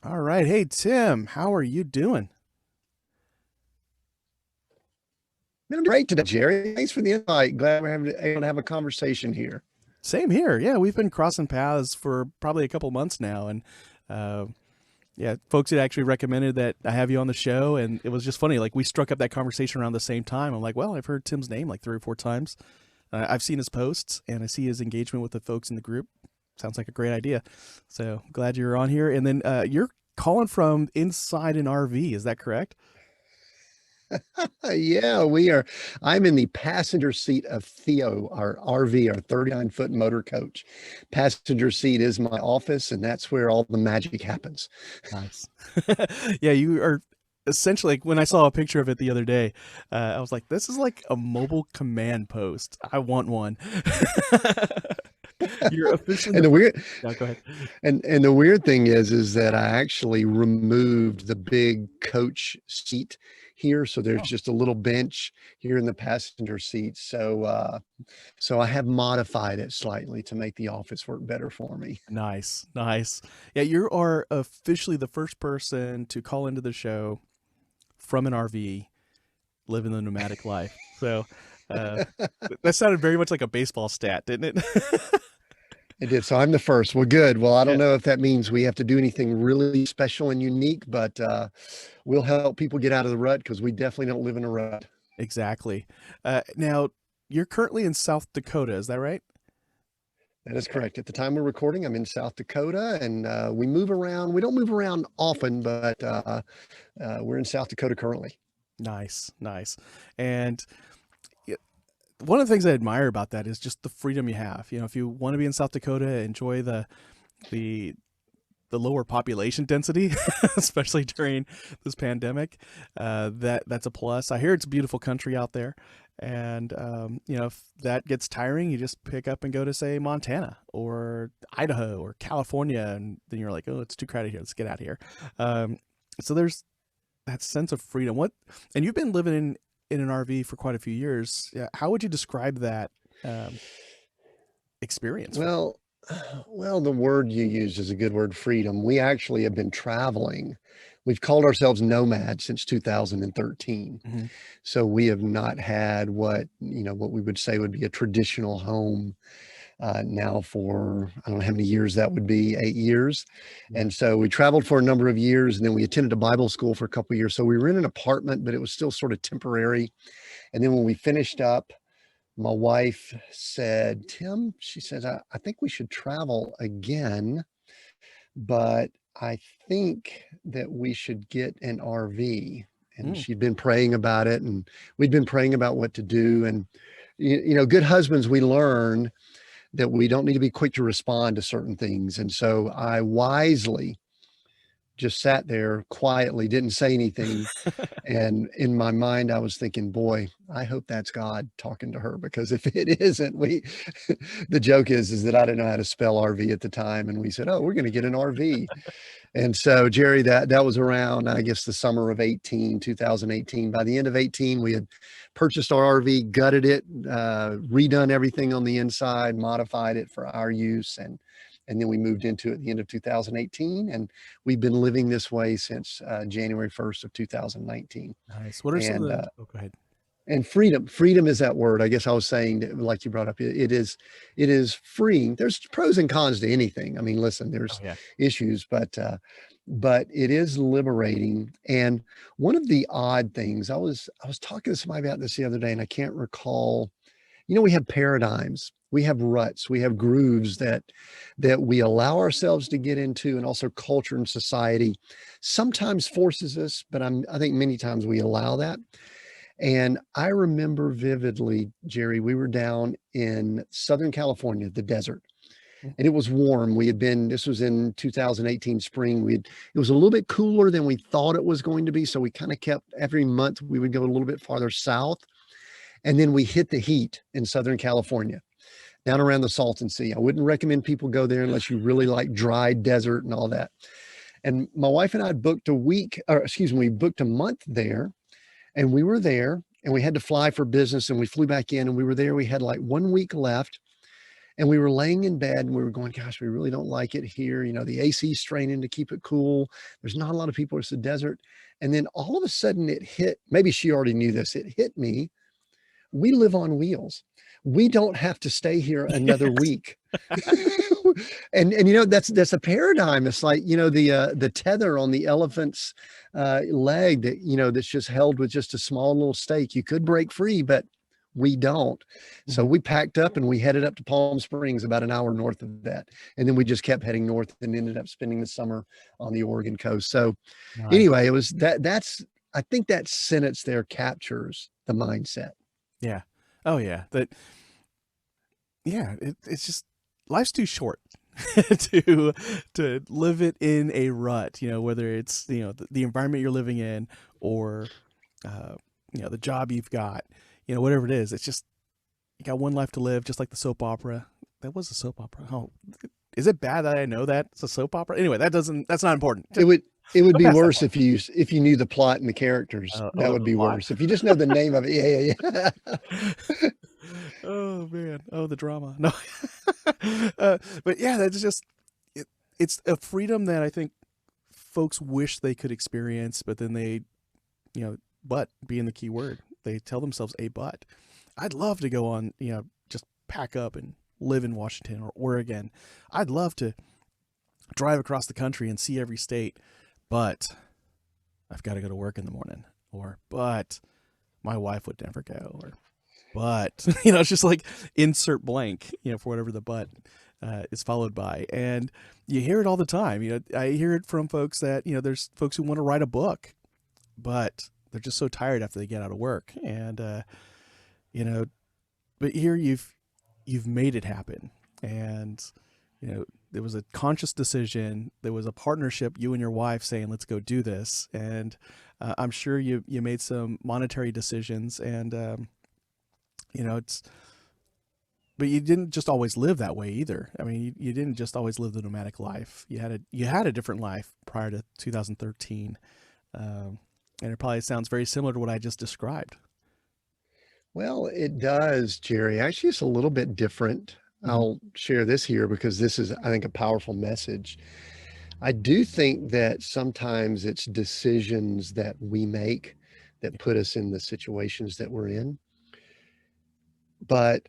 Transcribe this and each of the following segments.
All right. Hey, Tim, how are you doing? Man, I'm great today, Jerry. Thanks for the invite. Glad able to have a conversation here. Same here. Yeah, we've been crossing paths for probably a couple months now. And uh, yeah, folks had actually recommended that I have you on the show. And it was just funny. Like, we struck up that conversation around the same time. I'm like, well, I've heard Tim's name like 3 or 4 times. I've seen his posts and I see his engagement with the folks in the group. Sounds like a great idea. So glad you're on here. And then you're calling from inside an RV. Is that correct? Yeah, we are. I'm in the passenger seat of Theo, our RV, our 39-foot motor coach. Passenger seat is my office, and that's where all the magic happens. Nice. Yeah, you are essentially like when I saw a picture of it the other day, I was like, this is like a mobile command post. I want one. You're officially And the the first. weird Yeah, go ahead. and the weird thing is that I actually removed the big coach seat here, so there's Oh, just a little bench here in the passenger seat. So I have modified it slightly to make the office work better for me. nice, nice. Yeah, you are officially the first person to call into the show from an RV, living the nomadic life. So uh, that sounded very much like a baseball stat, didn't it? It did. So I'm the first. Well, good. Well, I Yeah, don't know if that means we have to do anything really special and unique, but we'll help people get out of the rut because we definitely don't live in a rut. exactly. Now, you're currently in South Dakota, is that right? That is correct. At the time we're recording, I'm in South Dakota, and we move around. We don't move around often, but we're in South Dakota currently. Nice, nice. And y- one of the things I admire about that is just the freedom you have. You know, if you want to be in South Dakota, enjoy the the lower population density, especially during this pandemic. That's a plus. I hear it's a beautiful country out there, and you know, if that gets tiring, you just pick up and go to say Montana or Idaho or California, and then you're like, oh, it's too crowded here. Let's get out of here. So there's that sense of freedom. What and you've been living in an RV for quite a few years. Yeah, how would you describe that um, experience for Well, well, the word you used is a good word, freedom. We actually have been traveling. We've called ourselves nomads since 2013. you? So we have not had what we would say would be a traditional home now for, I don't know how many years that would be, 8 years. Yeah. And so we traveled for a number of years, and then we attended a Bible school for a couple of years. So we were in an apartment, but it was still sort of temporary. And then when we finished up, my wife said, Tim, she says, I think we should travel again, but I think that we should get an RV. And Mm. she'd been praying about it, and we'd been praying about what to do. And, good husbands, we learn that we don't need to be quick to respond to certain things. And so I wisely just sat there quietly, didn't say anything. And in my mind, I was thinking, boy, I hope that's God talking to her, because if it isn't, the joke is that I didn't know how to spell RV at the time. And we said, oh, we're going to get an RV. And so, Jerry, that was around, I guess, the summer of 2018. By the end of 18, we had purchased our RV, gutted it, redone everything on the inside, modified it for our use, and then we moved into it at the end of 2018, and we've been living this way since January 1st of 2019. Nice. What are some of And the? Oh, go ahead. freedom is that word. I guess I was saying that, like you brought up, it is freeing. There's pros and cons to anything. I mean, listen, Oh there's yeah. issues, but it is liberating. And one of the odd things, I was talking to somebody about this the other day, and I can't recall. We have paradigms, we have ruts, we have grooves that we allow ourselves to get into, and also culture and society sometimes forces us, but I think many times we allow that. And I remember vividly, Jerry, we were down in Southern California, the desert, Mm. and it was warm. This was in 2018 spring. It was a little bit cooler than we thought it was going to be. So we kind of kept, every month we would go a little bit farther south. And then we hit the heat in Southern California, down around the Salton Sea. I wouldn't recommend people go there unless you really like dry desert and all that. And my wife and I booked a week, or excuse me, we booked a month there, and we were there, and we had to fly for business, and we flew back in, and we were there. We had like 1 week left. And we were laying in bed and we were going, gosh, we really don't like it here. You know, the AC straining to keep it cool. There's not a lot of people. It's a desert. And then all of a sudden it hit, maybe she already knew this. It hit me. We live on wheels. We don't have to stay here another Yes. week. And you know, that's a paradigm. It's like, you know, the tether on the elephant's leg that, you know, that's just held with just a small little stake. You could break free, but we don't. So Mhm. we packed up and we headed up to Palm Springs, about an hour north of that. And then we just kept heading north and ended up spending the summer on the Oregon coast. So Nice. anyway, it was that's I think that sentence there captures the mindset. Yeah. Oh yeah. It's just life's too short to live it in a rut, you know, whether it's, you know, the environment you're living in or uh, you know, the job you've got, you know, whatever it is. It's just you got one life to live, just like the soap opera. That was a soap opera. Oh, is it bad that I know that it's a soap opera? Anyway, that's not important. It Just would it would go be past that worse part. if you knew the plot and the characters. That Oh, would the be plot. worse. If you just know the name of it, yeah. Oh man. Oh, the drama. No. But yeah, that's just it, it's a freedom that I think folks wish they could experience, but then they, you know, but being the key word, they tell themselves a but. I'd love to go on, you know, just pack up and live in Washington or Oregon. I'd love to drive across the country and see every state, but I've got to go to work in the morning, or but my wife would never go, or but you know, it's just like insert blank, you know, for whatever the but is followed by. And you hear it all the time. You know, I hear it from folks that, you know, there's folks who want to write a book, but they're just so tired after they get out of work. And you know, but here you've made it happen. And you know, there was a conscious decision. There was a partnership, you and your wife saying, let's go do this. And I'm sure you made some monetary decisions. And you know, it's but you didn't just always live that way either. I mean, you didn't just always live the nomadic life. You had a different life prior to 2013, and it probably sounds very similar to what I just described. Well, it does, Jerry. Actually, it's a little bit different. Hmm. I'll share this here because this is, I think, a powerful message. I do think that sometimes it's decisions that we make that put us in the situations that we're in. But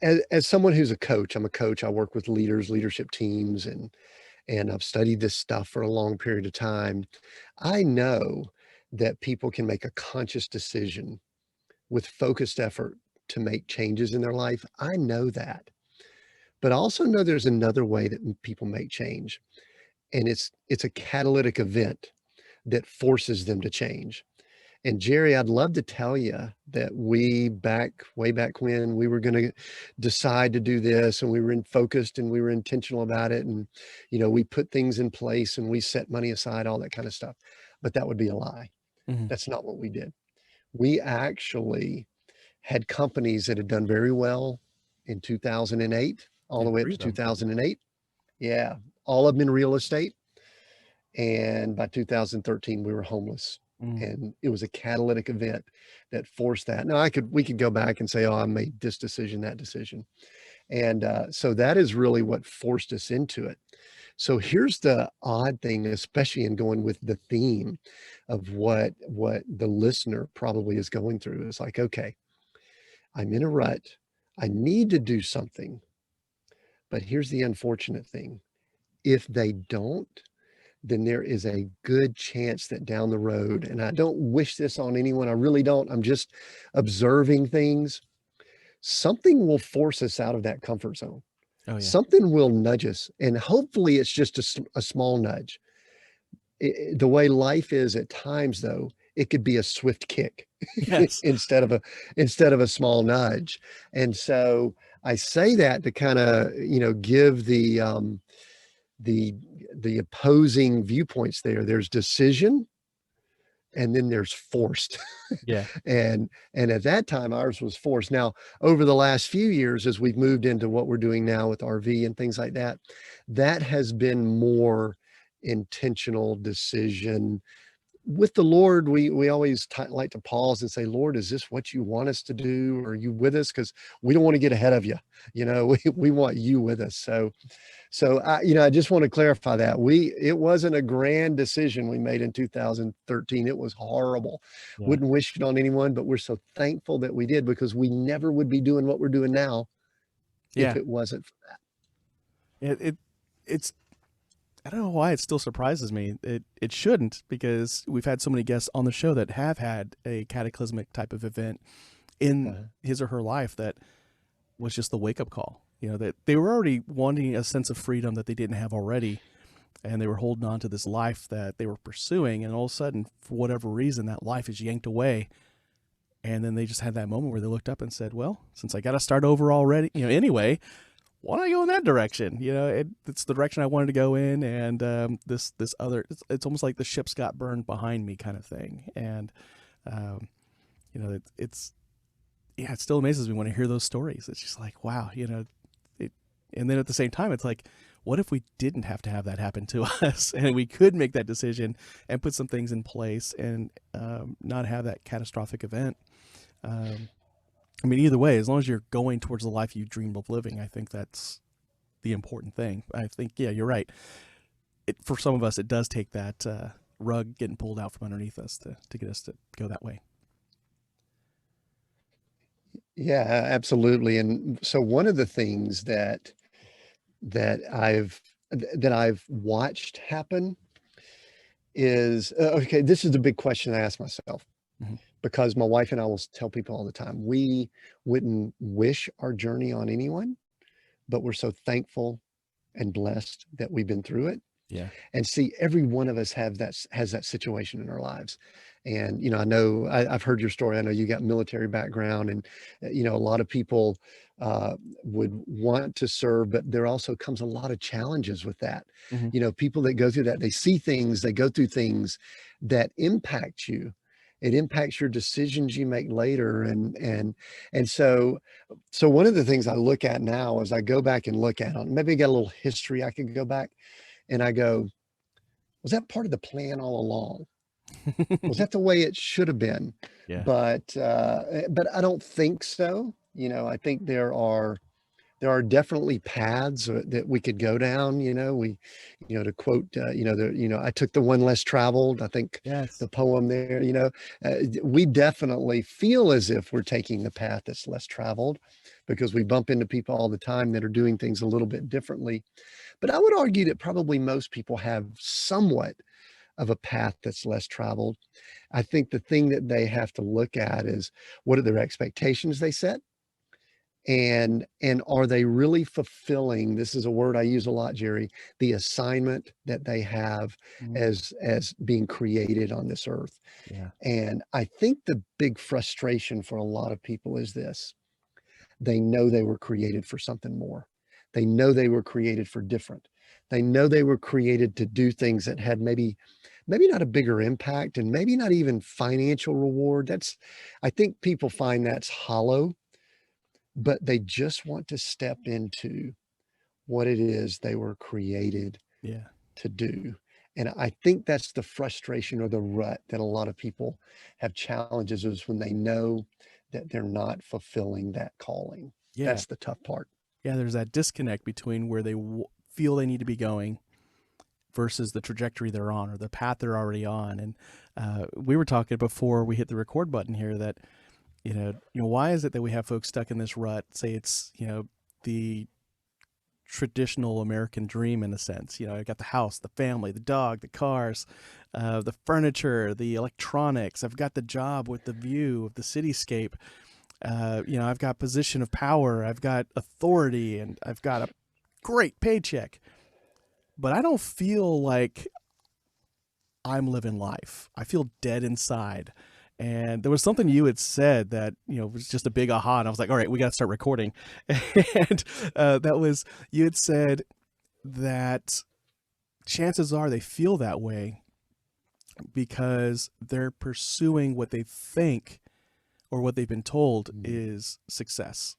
as someone who's a coach, I'm a coach. I work with leaders, leadership teams, and I've studied this stuff for a long period of time. I know that people can make a conscious decision with focused effort to make changes in their life. I know that. But I also know there's another way that people make change, and it's a catalytic event that forces them to change. And Jerry, I'd love to tell you that way back when we were going to decide to do this and we were focused and we were intentional about it. And, you know, we put things in place and we set money aside, all that kind of stuff. But that would be a lie. Hmm. That's not what we did. We actually had companies that had done very well in 2008, all Yeah, the way up three to of them. 2008. Yeah. All of them in real estate. And by 2013, we were homeless. Mm. And it was a catalytic event that forced that. Now we could go back and say, oh, I made this decision, that decision. And so that is really what forced us into it. So here's the odd thing, especially in going with the theme of what the listener probably is going through. It's like, okay, I'm in a rut. I need to do something. But here's the unfortunate thing. If they don't, then there is a good chance that down the road, and I don't wish this on anyone, I really don't. I'm just observing things. Something will force us out of that comfort zone. Oh yeah. Something will nudge us, and hopefully it's just a small nudge. The way life is at times, though, it could be a swift kick Yes. instead of a small nudge. And so I say that to kind of, you know, give the the opposing viewpoints there. There's decision and then there's forced. Yeah. And at that time ours was forced. Now, over the last few years, as we've moved into what we're doing now with RV and things like that, that has been more intentional decision, with the Lord, we always like to pause and say, Lord, is this what you want us to do? Are you with us? Because we don't want to get ahead of you. We want you with us. So I just want to clarify that it wasn't a grand decision we made in 2013. It was horrible. Yeah. Wouldn't wish it on anyone, but we're so thankful that we did, because we never would be doing what we're doing now if Yeah. it wasn't for that. It's I don't know why it still surprises me. It shouldn't, because we've had so many guests on the show that have had a cataclysmic type of event in Uh, his or her life that was just the wake up call. That they were already wanting a sense of freedom that they didn't have already, and they were holding on to this life that they were pursuing, and all of a sudden, for whatever reason, that life is yanked away. And then they just had that moment where they looked up and said, well, since I got to start over already, anyway, why don't I go in that direction? It's the direction I wanted to go in, and this other, it's almost like the ships got burned behind me, kind of thing. And um, it's yeah, it still amazes me when I hear those stories. It's just like, wow, it, and then at the same time, it's like, what if we didn't have to have that happen to us, and we could make that decision and put some things in place, and not have that catastrophic event? Um, I mean, either way, as long as you're going towards the life you dreamed of living, I think that's the important thing. I think, yeah, you're right. For some of us, it does take that rug getting pulled out from underneath us to get us to go that way. yeah, absolutely. And so one of the things that I've watched happen is okay, this is the big question I ask myself, Mm-hmm. because my wife and I will tell people all the time, we wouldn't wish our journey on anyone, but we're so thankful and blessed that we've been through it. Yeah. And see, every one of us has that situation in our lives. And I know I've heard your story. I know you got military background, and a lot of people uh, would want to serve, but there also comes a lot of challenges with that. Mm-hmm. People that go through that, they see things, they go through things that impact you. It impacts your decisions you make later, and so one of the things I look at now as I go back and look at it, maybe I got a little history I could go back and I go, was that part of the plan all along? Was that the way it should have been? Yeah. But I don't think so. I think there are definitely paths that we could go down. To quote, I took the one less traveled. I think Yes. the poem there. We definitely feel as if we're taking the path that's less traveled, because we bump into people all the time that are doing things a little bit differently. But I would argue that probably most people have somewhat of a path that's less traveled. I think the thing that they have to look at is, what are their expectations they set? And are they really fulfilling, this is a word I use a lot, Jerry, the assignment that they have Mm-hmm. as being created on this earth? Yeah. And I think the big frustration for a lot of people is this: they know they were created for something more. They know they were created for different. They know they were created to do things that had maybe not a bigger impact, and maybe not even financial reward. I think people find that's hollow, but they just want to step into what it is they were created Yeah. to do. And I think that's the frustration or the rut that a lot of people have challenges, is when they know that they're not fulfilling that calling. Yeah. That's the tough part. Yeah. There's that disconnect between where they feel they need to be going versus the trajectory they're on, or the path they're already on. And we were talking before we hit the record button here that, why is it that we have folks stuck in this rut? Say it's, the traditional American dream in a sense. I got the house, the family, the dog, the cars, the furniture, the electronics. I've got the job with the view of the cityscape. I've got position of power. I've got authority, and I've got a great paycheck. But I don't feel like I'm living life. I feel dead inside. And there was something you had said that, was just a big aha. And I was like, all right, we got to start recording. And that was, you had said that chances are they feel that way because they're pursuing what they think or what they've been told is success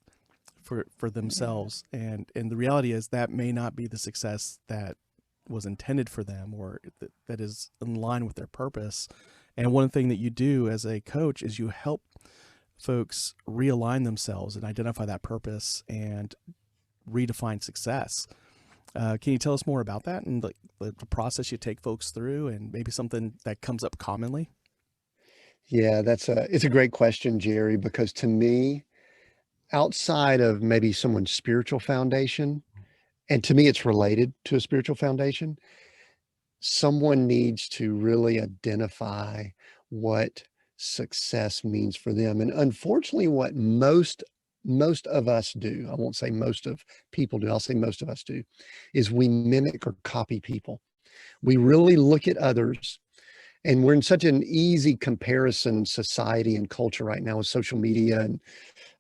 for themselves. And the reality is that may not be the success that was intended for them, or that is in line with their purpose. And one thing that you do as a coach is you help folks realign themselves and identify that purpose and redefine success. Can you tell us more about that and the process you take folks through, and maybe something that comes up commonly? Yeah, it's a great question, Jerry, because to me, outside of maybe someone's spiritual foundation, and to me it's related to a spiritual foundation, someone needs to really identify what success means for them. And unfortunately, what most of us do, I won't say most of people do, I'll say most of us do, is we mimic or copy people. We really look at others, and we're in such an easy comparison society and culture right now with social media and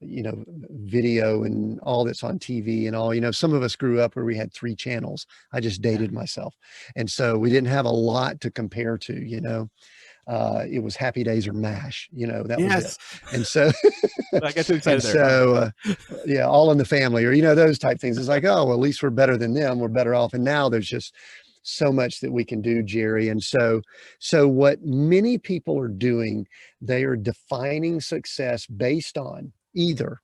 video and all that's on TV and all. Some of us grew up where we had 3 channels. I just Yeah. dated myself. And so we didn't have a lot to compare to. It was Happy Days or MASH, that was it. Yes. And so, I got too and excited there. so, yeah, All in the Family, or, those type things. It's like, oh, well, at least we're better than them. We're better off. And now there's just so much that we can do, Jerry. And so what many people are doing, they are defining success based on either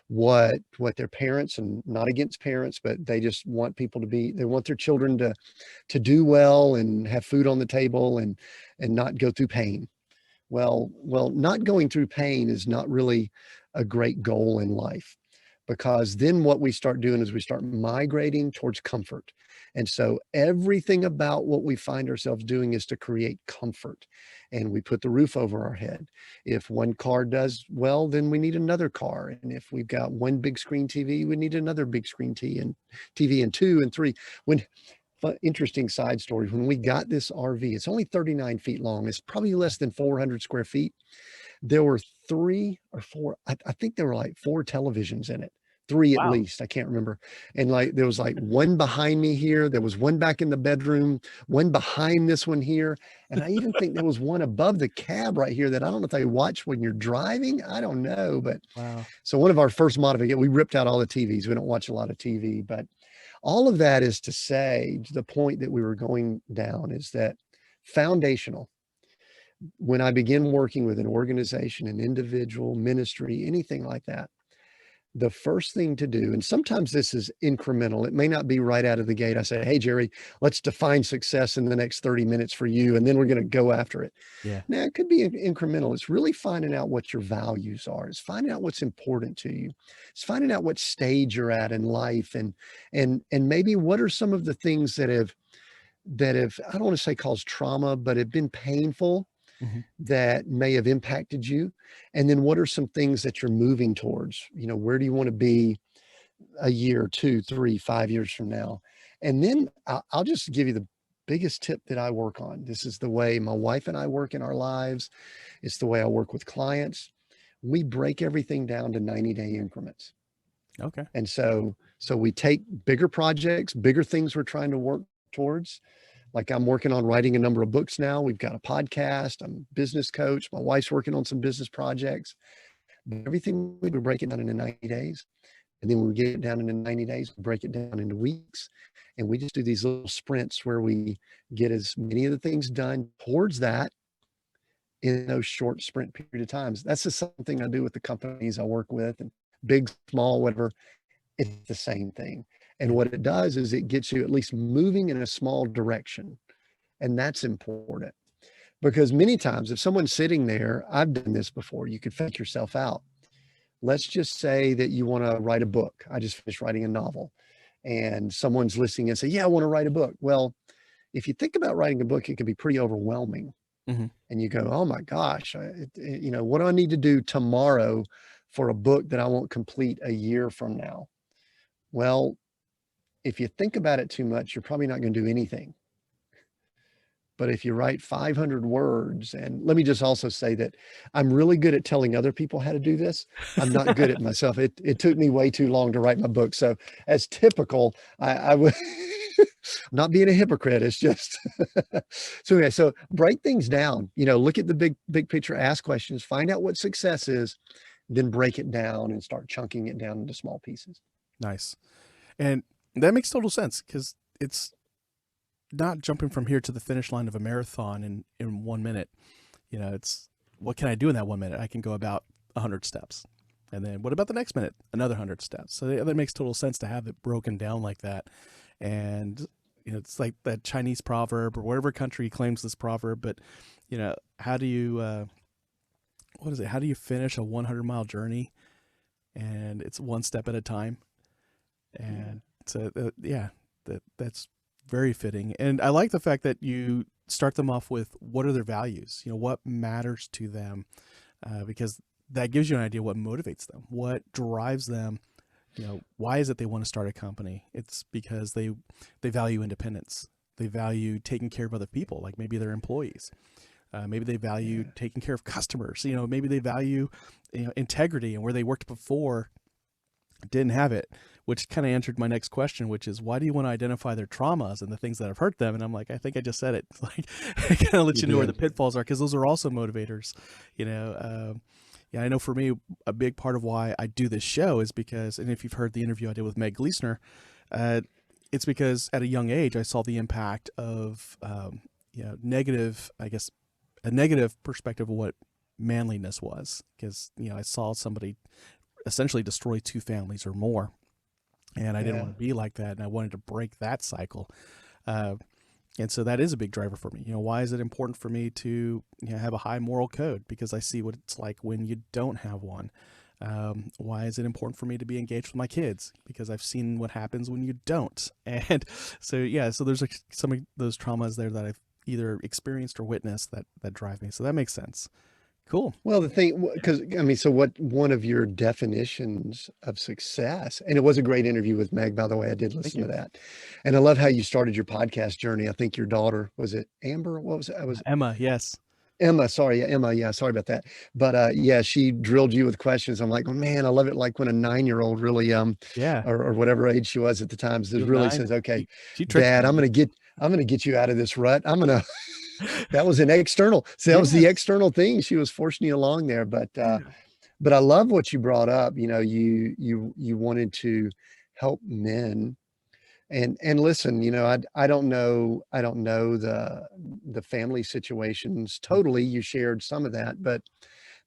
what their parents, and not against parents, but they just want people to be, they want their children to do well and have food on the table and not go through pain. Well, not going through pain is not really a great goal in life, because then what we start doing is we start migrating towards comfort. And so everything about what we find ourselves doing is to create comfort. And we put the roof over our head. If one car does well, then we need another car. And if we've got one big screen TV, we need another big screen TV and 2 and 3. When Interesting side story. When we got this RV, it's only 39 feet long. It's probably less than 400 square feet. There were 3 or 4, I think there were like 4 televisions in it. 3 at Wow. least, I can't remember. And like there was like one behind me here, there was one back in the bedroom, one behind this one here, and I even think there was one above the cab right here that I don't know if they watch when you're driving. I don't know, but Wow. so one of our first modifications, we ripped out all the TVs. We don't watch a lot of TV, but all of that is to say, to the point that we were going down, is that foundational. When I begin working with an organization, an individual, ministry, anything like that, the first thing to do, and sometimes this is incremental, it may not be right out of the gate. I say, hey, Jerry, let's define success in the next 30 minutes for you, and then we're going to go after it. Yeah. Now, it could be incremental. It's really finding out what your values are. It's finding out what's important to you. It's finding out what stage you're at in life, and maybe what are some of the things that have, I don't want to say caused trauma, but have been painful, Mhm. that may have impacted you. And then what are some things that you're moving towards? Where do you want to be a year, 2, 3, 5 years from now? And then I'll just give you the biggest tip that I work on. This is the way my wife and I work in our lives. It's the way I work with clients. We break everything down to 90-day increments. Okay. And so we take bigger projects, bigger things we're trying to work towards. Like I'm working on writing a number of books now. We've got a podcast. I'm a business coach. My wife's working on some business projects. But everything we break it down into 90 days. And then we get it down into 90 days, we break it down into weeks. And we just do these little sprints where we get as many of the things done towards that in those short sprint period of times. That's just something I do with the companies I work with, and big, small, whatever. It's the same thing. And Yeah. what it does is it gets you at least moving in a small direction. And that's important, because many times if someone's sitting there, I've done this before, you could fake yourself out. Let's just say that you want to write a book. I just finished writing a novel, and someone's listening and say, yeah, I want to write a book. Well, if you think about writing a book, it can be pretty overwhelming. Mhm. And you go, oh my gosh, what do I need to do tomorrow for a book that I won't complete a year from now? Well, if you think about it too much, you're probably not going to do anything. But if you write 500 words, and let me just also say that I'm really good at telling other people how to do this. I'm not good at myself. It took me way too long to write my book. So as typical, I would not being a hypocrite. It's just, so anyway, so break things down, look at the big picture, ask questions, find out what success is, then break it down and start chunking it down into small pieces. Nice. And that makes total sense, because it's not jumping from here to the finish line of a marathon in 1 minute. It's what can I do in that 1 minute? I can go about 100 steps. And then what about the next minute? Another 100 steps. So that makes total sense to have it broken down like that. And, it's like that Chinese proverb or whatever country claims this proverb, but, how do you, what is it? How do you finish a 100-mile journey? And it's one step at a time. And so, yeah, that's very fitting. And I like the fact that you start them off with what are their values, what matters to them, because that gives you an idea what motivates them, what drives them. Why is it they want to start a company? It's because they value independence. They value taking care of other people, like maybe their employees. Maybe they value taking care of customers. Maybe they value integrity, and where they worked before didn't have it, which kind of answered my next question, which is why do you want to identify their traumas and the things that have hurt them? And I'm like, I think I just said it. Like, I kind of let you know where the pitfalls are, because those are also motivators. Yeah, I know for me, a big part of why I do this show is because, and if you've heard the interview I did with Meg Gleesner, it's because at a young age I saw the impact of negative, I guess, a negative perspective of what manliness was, because I saw somebody essentially destroy 2 families or more, and I didn't want to be like that, and I wanted to break that cycle. And so that is a big driver for me. Why is it important for me to have a high moral code? Because I see what it's like when you don't have one. Why is it important for me to be engaged with my kids? Because I've seen what happens when you don't. And so, so there's like some of those traumas there that I've either experienced or witnessed that drive me. So that makes sense. Cool. Well, the thing, because so what one of your definitions of success, and it was a great interview with Meg, by the way, I did Thank listen you. to that. And I love how you started your podcast journey. I think your daughter, was it Amber? What was it? I was Emma. Yes. Emma. Sorry. Yeah, Emma. Yeah. Sorry about that. But she drilled you with questions. I'm like, oh man, I love it. Like when a 9-year-old really, Yeah. or whatever age she was at the time, She just was really 9. says, okay, She tricked Dad, me. I'm going to get you out of this rut. That was an external. So that was the Yes. external thing. She was forcing you along there. Yeah. But I love what you brought up. You wanted to help men. And listen, I don't know the family situations totally. You shared some of that, but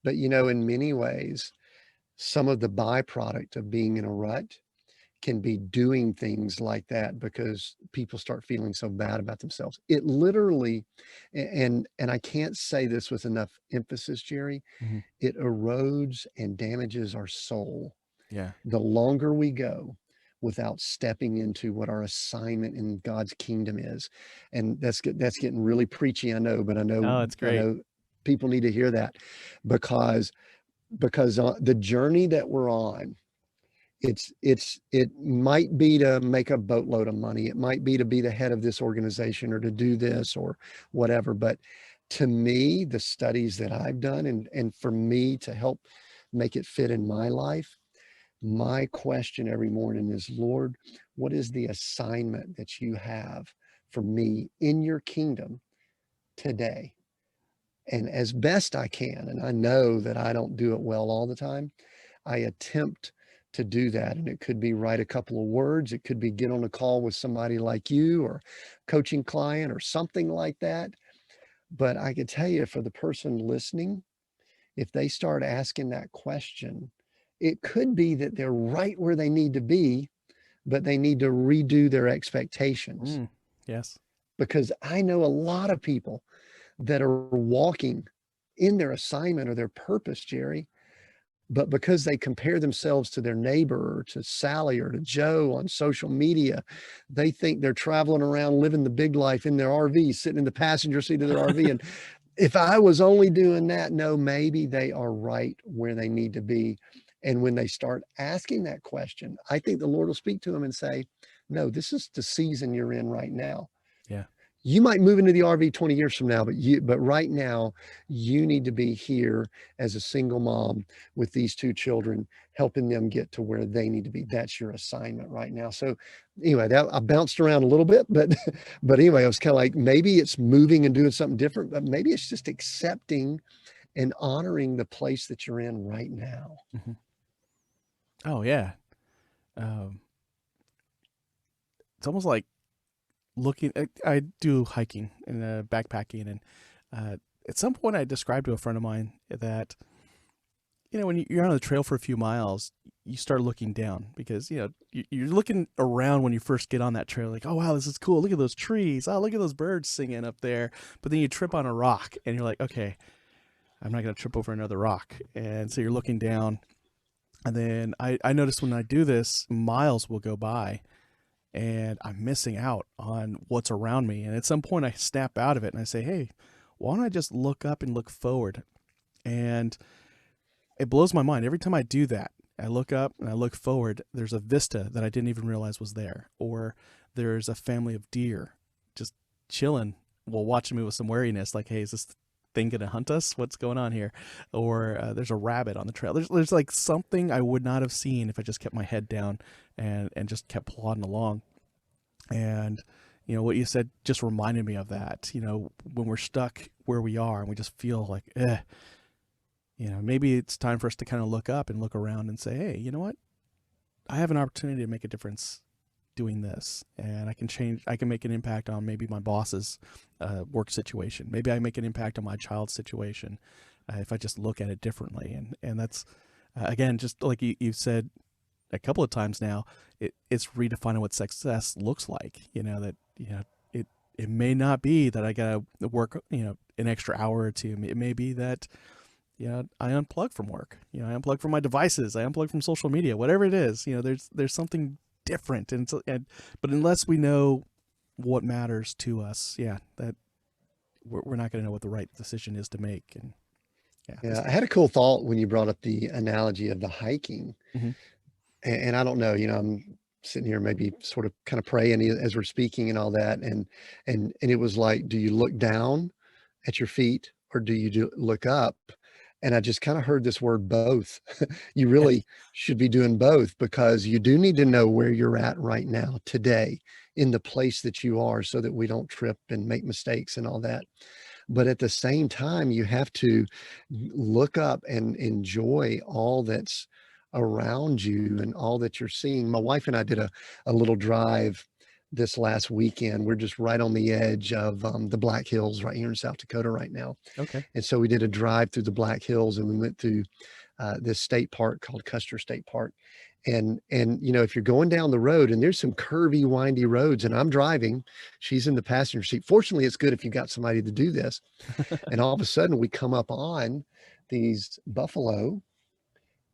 in many ways, some of the byproduct of being in a rut can be doing things like that because people start feeling so bad about themselves. It literally, and I can't say this with enough emphasis, Jerry, Mhm. it erodes and damages our soul Yeah. the longer we go without stepping into what our assignment in God's kingdom is. And that's getting really preachy, I know, but Oh, it's I great. know people need to hear that because the journey that we're on, it might be to make a boatload of money. It might be to be the head of this organization or to do this or whatever. But to me, the studies that I've done and for me to help make it fit in my life, my question every morning is, Lord, what is the assignment that you have for me in your kingdom today? And as best I can, and I know that I don't do it well all the time, I attempt to do that. And it could be write a couple of words. It could be get on a call with somebody like you or coaching client or something like that. But I could tell you for the person listening, if they start asking that question, it could be that they're right where they need to be, but they need to redo their expectations. Yes. Because I know a lot of people that are walking in their assignment or their purpose, Jerry, but because they compare themselves to their neighbor or to Sally or to Joe on social media, they think they're traveling around living the big life in their RV, sitting in the passenger seat of their RV. And if I was only doing that, no, maybe they are right where they need to be. And when they start asking that question, I think the Lord will speak to them and say, no, this is the season you're in right now. Yeah. You might move into the RV 20 years from now, but right now you need to be here as a single mom with these 2 children, helping them get to where they need to be. That's your assignment right now. So anyway, that I bounced around a little bit, but anyway, I was kind of like, maybe it's moving and doing something different, but maybe it's just accepting and honoring the place that you're in right now. Mm-hmm. Oh yeah. Um, it's almost like looking, I do hiking and backpacking, and at some point I described to a friend of mine that, when you're on the trail for a few miles, you start looking down because, you're looking around when you first get on that trail, like, oh, wow, this is cool. Look at those trees. Oh, look at those birds singing up there. But then you trip on a rock and you're like, okay, I'm not going to trip over another rock. And so you're looking down. And then I notice when I do this, miles will go by and I'm missing out on what's around me. And at some point I snap out of it and I say, hey, why don't I just look up and look forward? And it blows my mind. Every time I do that, I look up and I look forward, there's a vista that I didn't even realize was there. Or there's a family of deer just chilling while watching me with some wariness, like, hey, is this thing going to hunt us? What's going on here? Or there's a rabbit on the trail. There's like something I would not have seen if I just kept my head down and just kept plodding along. And, what you said just reminded me of that, when we're stuck where we are and we just feel like, maybe it's time for us to kind of look up and look around and say, hey, you know what? I have an opportunity to make a difference doing this, and I can make an impact on maybe my boss's work situation. Maybe I make an impact on my child's situation if I just look at it differently. And that's, again, just like you've said a couple of times now, it's redefining what success looks like. It may not be that I got to work, an extra hour or two. It may be that, I unplug from work, I unplug from my devices, I unplug from social media, whatever it is, there's something different. But unless we know what matters to us, that we're not going to know what the right decision is to make. And Yeah, I had a cool thought when you brought up the analogy of the hiking. mm-hmm. And I don't know, I'm sitting here maybe sort of kind of praying as we're speaking and all that. And it was like, do you look down at your feet or do you look up? And I just kind of heard this word both. You Yes. really should be doing both because you do need to know where you're at right now, today, in the place that you are so that we don't trip and make mistakes and all that. But at the same time, you have to look up and enjoy all that's around you and all that you're seeing. My wife and I did a little drive this last weekend. We're just right on the edge of the Black Hills right here in South Dakota right now. Okay. And so we did a drive through the Black Hills and we went through this state park called Custer State Park. And if you're going down the road and there's some curvy, windy roads and I'm driving, she's in the passenger seat. Fortunately, it's good if you got somebody to do this. And all of a sudden we come up on these buffalo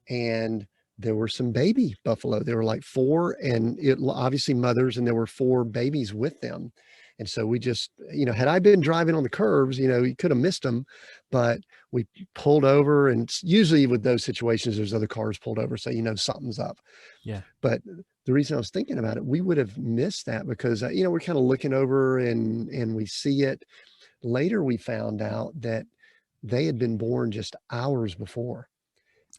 and there were some baby buffalo. There were like four and it obviously mothers and there were four babies with them. And so we just, had I been driving on the curves, you could have missed them, but we pulled over and usually with those situations, there's other cars pulled over. So, something's up. Yeah. But the reason I was thinking about it, we would have missed that because, we're kind of looking over and we see it. Later, we found out that they had been born just hours before.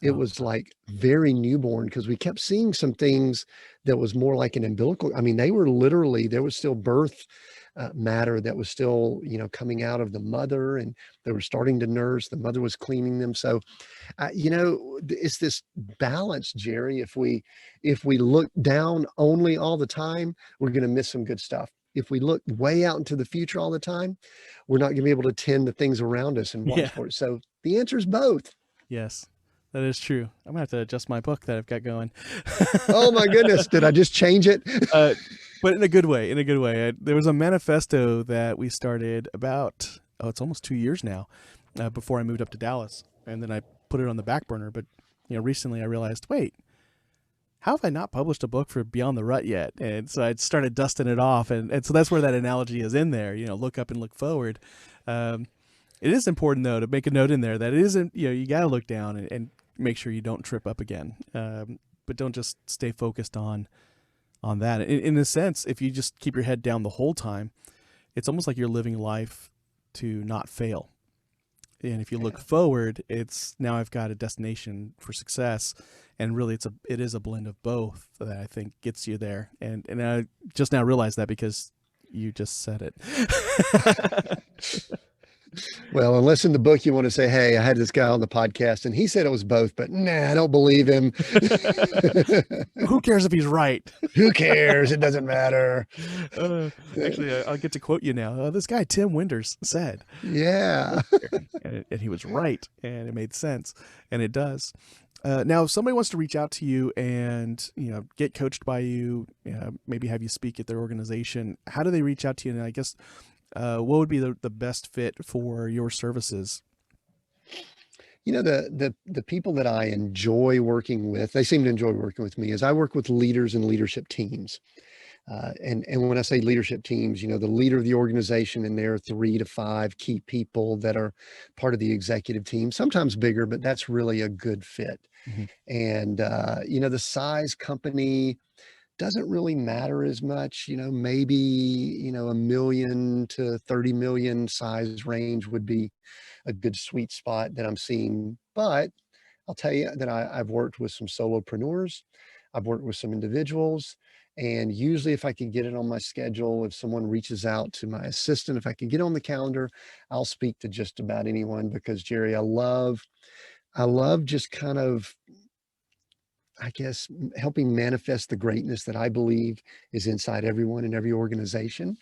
It Oh, was like very newborn because we kept seeing some things that was more like an umbilical. I mean, they were literally, there was still birth matter that was still, coming out of the mother and they were starting to nurse. The mother was cleaning them. So, it's this balance, Jerry. If we look down only all the time, we're going to miss some good stuff. If we look way out into the future all the time, we're not going to be able to tend the things around us and watch yeah. for it. So the answer is both. Yes, that is true. I'm gonna have to adjust my book that I've got going. Oh my goodness. Did I just change it? uh, but in a good way. In a good way. There was a manifesto that we started about it's almost 2 years now, before I moved up to Dallas, and then I put it on the back burner. But recently I realized, wait, how have I not published a book for Beyond the Rut yet? And so I started dusting it off, and so that's where that analogy is in there. Look up and look forward. It is important though to make a note in there that it isn't. You got to look down and make sure you don't trip up again. But don't just stay focused on that. In a sense, if you just keep your head down the whole time, it's almost like you're living life to not fail. And if you look forward, it's now I've got a destination for success, and really it is a blend of both that I think gets you there. And I just now realized that because you just said it. Well, unless in the book you want to say, hey, I had this guy on the podcast and he said it was both, but nah, I don't believe him. Who cares if he's right? Who cares? It doesn't matter. Uh, actually, I'll get to quote you now. This guy Tim Winters said, Yeah. and he was right, and it made sense, and it does. Now, if somebody wants to reach out to you and get coached by you, maybe have you speak at their organization, how do they reach out to you? And I guess what would be the best fit for your services? The people that I enjoy working with, they seem to enjoy working with me, is I work with leaders and leadership teams. And when I say leadership teams, the leader of the organization and there are 3 to 5 key people that are part of the executive team, sometimes bigger, but that's really a good fit. Mm-hmm. And, the size company doesn't really matter as much, maybe, a million to 30 million size range would be a good sweet spot that I'm seeing. But I'll tell you that I've worked with some solopreneurs. I've worked with some individuals. And usually if I can get it on my schedule, if someone reaches out to my assistant, if I can get on the calendar, I'll speak to just about anyone because Jerry, I love just kind of, I guess, helping manifest the greatness that I believe is inside everyone in every organization.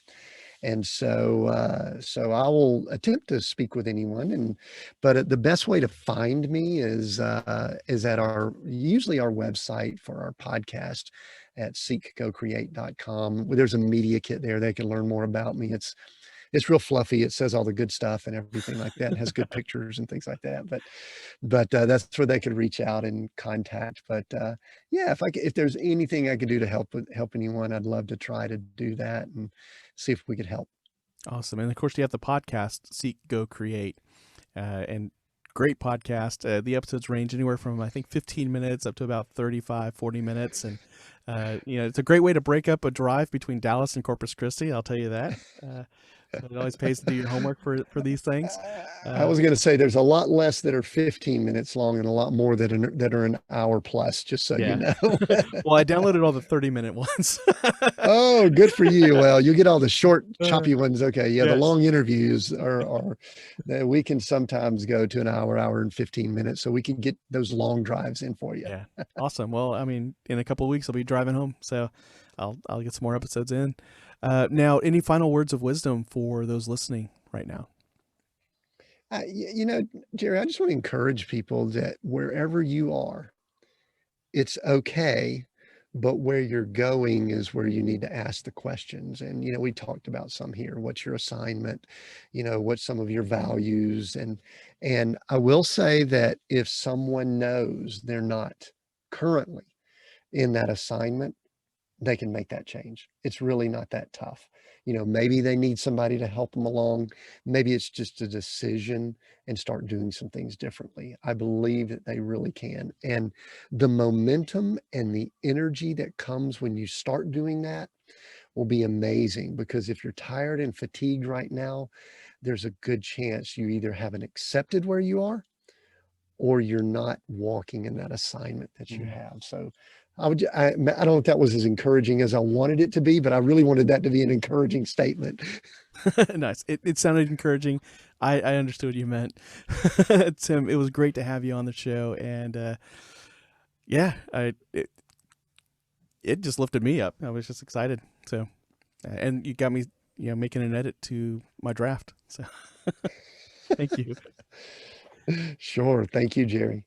And so I will attempt to speak with anyone. But the best way to find me is at usually our website for our podcast at seekgocreate.com. There's a media kit there. They can learn more about me. It's real fluffy. It says all the good stuff and everything like that, and has good pictures and things like that. But that's where they could reach out and contact. But yeah, if there's anything I could do to help anyone, I'd love to try to do that and see if we could help. Awesome. And of course, you have the podcast, Seek, Go, Create, and great podcast. The episodes range anywhere from, I think, 15 minutes up to about 35, 40 minutes. And, it's a great way to break up a drive between Dallas and Corpus Christi. I'll tell you that. So it always pays to do your homework for these things. I was going to say there's a lot less that are 15 minutes long and a lot more that are an hour plus, just so you know. Well, I downloaded all the 30-minute ones. Oh, good for you. Well, you get all the short, choppy ones. Okay. Yeah. The Yes. long interviews are that we can sometimes go to an hour and 15 minutes. So we can get those long drives in for you. Yeah. Awesome. Well, I mean, in a couple of weeks, I'll be driving home. So I'll get some more episodes in. Now, any final words of wisdom for those listening right now? Jerry, I just want to encourage people that wherever you are, it's okay. But where you're going is where you need to ask the questions. And, we talked about some here. What's your assignment? What's some of your values? And I will say that if someone knows they're not currently in that assignment, they can make that change. It's really not that tough. Maybe they need somebody to help them along. Maybe it's just a decision and start doing some things differently. I believe that they really can. And the momentum and the energy that comes when you start doing that will be amazing, because if you're tired and fatigued right now, there's a good chance you either haven't accepted where you are or you're not walking in that assignment that you have. So I don't know if that was as encouraging as I wanted it to be, but I really wanted that to be an encouraging statement. Nice. It sounded encouraging. I understood what you meant. Tim, it was great to have you on the show. And yeah, it just lifted me up. I was just excited. So, and you got me, making an edit to my draft. So thank you. Sure. Thank you, Jerry.